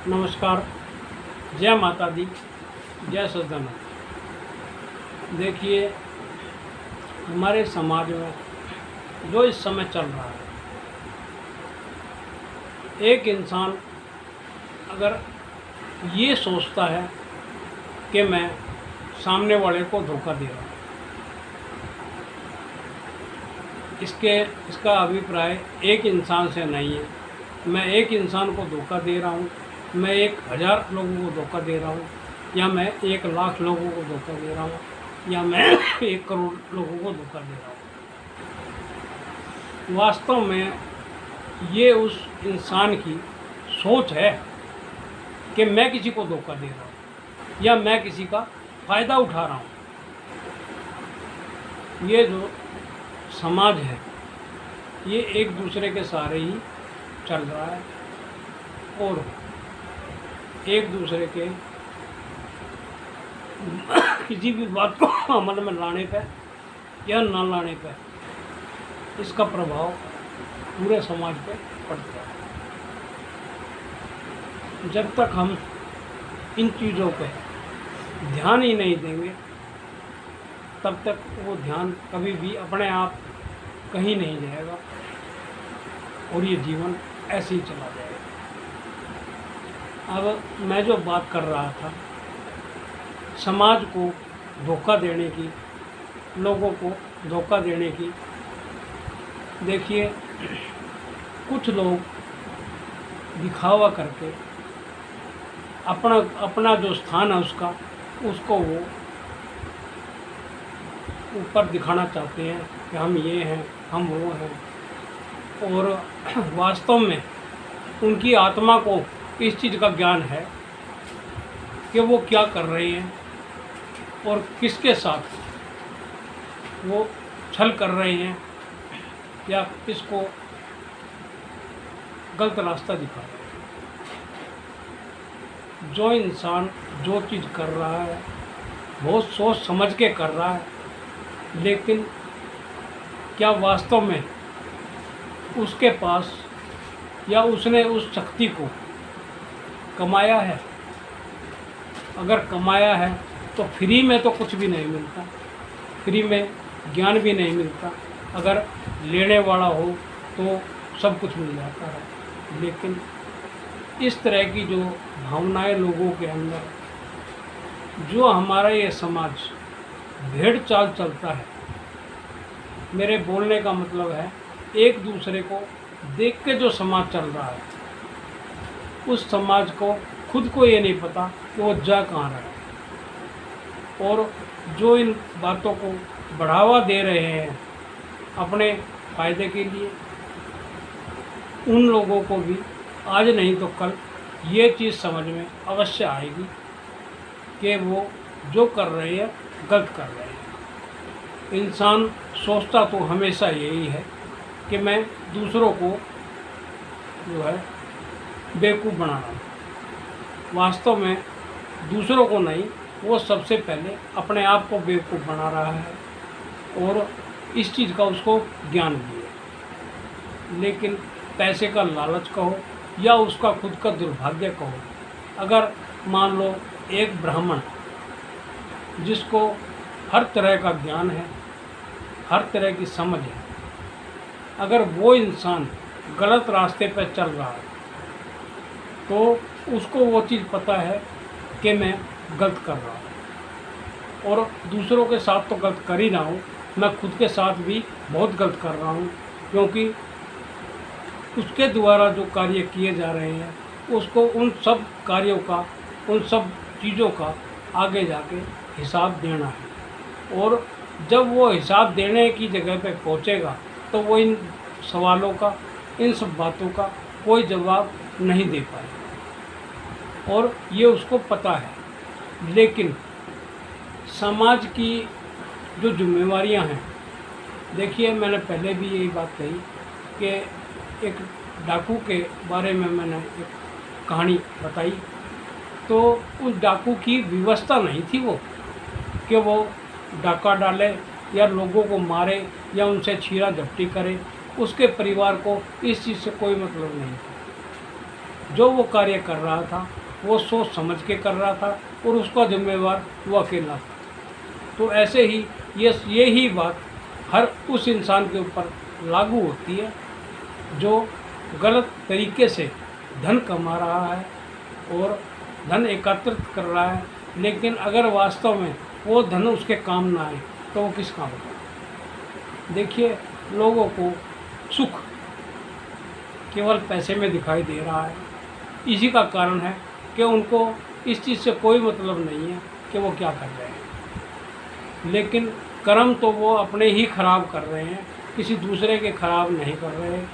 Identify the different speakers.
Speaker 1: नमस्कार। जय माता दी, जय सज्जन। देखिए, हमारे समाज में जो इस समय चल रहा है, एक इंसान अगर ये सोचता है कि मैं सामने वाले को धोखा दे रहा हूँ, इसका अभिप्राय एक इंसान से नहीं है। मैं एक इंसान को धोखा दे रहा हूँ, मैं 1000 लोगों को धोखा दे रहा हूँ, या मैं 1,00,000 लोगों को धोखा दे रहा हूँ, या मैं 1 करोड़ लोगों को धोखा दे रहा हूँ। वास्तव में ये उस इंसान की सोच है कि मैं किसी को धोखा दे रहा हूँ या मैं किसी का फ़ायदा उठा रहा हूँ। ये जो समाज है, ये एक दूसरे के सहारे ही चल रहा है और एक दूसरे के किसी भी बात को अमल में लाने पे या ना लाने पे इसका प्रभाव पूरे समाज पे पड़ता है। जब तक हम इन चीज़ों पे ध्यान ही नहीं देंगे, तब तक वो ध्यान कभी भी अपने आप कहीं नहीं जाएगा और ये जीवन ऐसे ही चला जाएगा। अब मैं जो बात कर रहा था, समाज को धोखा देने की, लोगों को धोखा देने की, देखिए कुछ लोग दिखावा करके अपना जो स्थान है उसको वो ऊपर दिखाना चाहते हैं कि हम ये हैं, हम वो हैं, और वास्तव में उनकी आत्मा को इस चीज़ का ज्ञान है कि वो क्या कर रहे हैं और किसके साथ वो छल कर रहे हैं या किसको गलत रास्ता दिखा रहे हैं। जो इंसान जो चीज़ कर रहा है बहुत सोच समझ के कर रहा है, लेकिन क्या वास्तव में उसके पास या उसने उस शक्ति को कमाया है? अगर कमाया है तो फ्री में तो कुछ भी नहीं मिलता, फ्री में ज्ञान भी नहीं मिलता। अगर लेने वाला हो तो सब कुछ मिल जाता है, लेकिन इस तरह की जो भावनाएं लोगों के अंदर, जो हमारा ये समाज भेड़ चाल चलता है, मेरे बोलने का मतलब है एक दूसरे को देख के जो समाज चल रहा है, उस समाज को खुद को ये नहीं पता कि वो जा कहाँ रहा है। और जो इन बातों को बढ़ावा दे रहे हैं अपने फ़ायदे के लिए, उन लोगों को भी आज नहीं तो कल ये चीज़ समझ में अवश्य आएगी कि वो जो कर रहे हैं गलत कर रहे हैं। इंसान सोचता तो हमेशा यही है कि मैं दूसरों को जो है बेवकूफ़ बना रहा हूँ। वास्तव में दूसरों को नहीं, वो सबसे पहले अपने आप को बेवकूफ़ बना रहा है और इस चीज़ का उसको ज्ञान भी है। लेकिन पैसे का लालच कहो या उसका खुद का दुर्भाग्य कहो, अगर मान लो एक ब्राह्मण जिसको हर तरह का ज्ञान है, हर तरह की समझ है, अगर वो इंसान गलत रास्ते पर चल रहा है तो उसको वो चीज़ पता है कि मैं गलत कर रहा हूँ, और दूसरों के साथ तो गलत कर ही रहा हूँ, मैं खुद के साथ भी बहुत गलत कर रहा हूँ, क्योंकि उसके द्वारा जो कार्य किए जा रहे हैं उसको उन सब कार्यों का, उन सब चीज़ों का आगे जाके हिसाब देना है। और जब वो हिसाब देने की जगह पे पहुँचेगा तो वो इन सवालों का, इन सब बातों का कोई जवाब नहीं दे पाएगा, और ये उसको पता है। लेकिन समाज की जो जिम्मेवारियां हैं, देखिए मैंने पहले भी यही बात कही कि एक डाकू के बारे में मैंने एक कहानी बताई, तो उस डाकू की व्यवस्था नहीं थी वो कि वो डाका डाले या लोगों को मारे या उनसे छीना झपटी करे। उसके परिवार को इस चीज़ से कोई मतलब नहीं था, जो वो कार्य कर रहा था वो सोच समझ के कर रहा था और उसका जिम्मेवार वो अकेला था। तो ऐसे ही ये ही बात हर उस इंसान के ऊपर लागू होती है जो गलत तरीके से धन कमा रहा है और धन एकत्रित कर रहा है, लेकिन अगर वास्तव में वो धन उसके काम ना आए तो वो किस काम का। देखिए, लोगों को सुख केवल पैसे में दिखाई दे रहा है। इसी का कारण है कि उनको इस चीज़ से कोई मतलब नहीं है कि वो क्या कर रहे हैं, लेकिन कर्म तो वो अपने ही खराब कर रहे हैं, किसी दूसरे के खराब नहीं कर रहे हैं।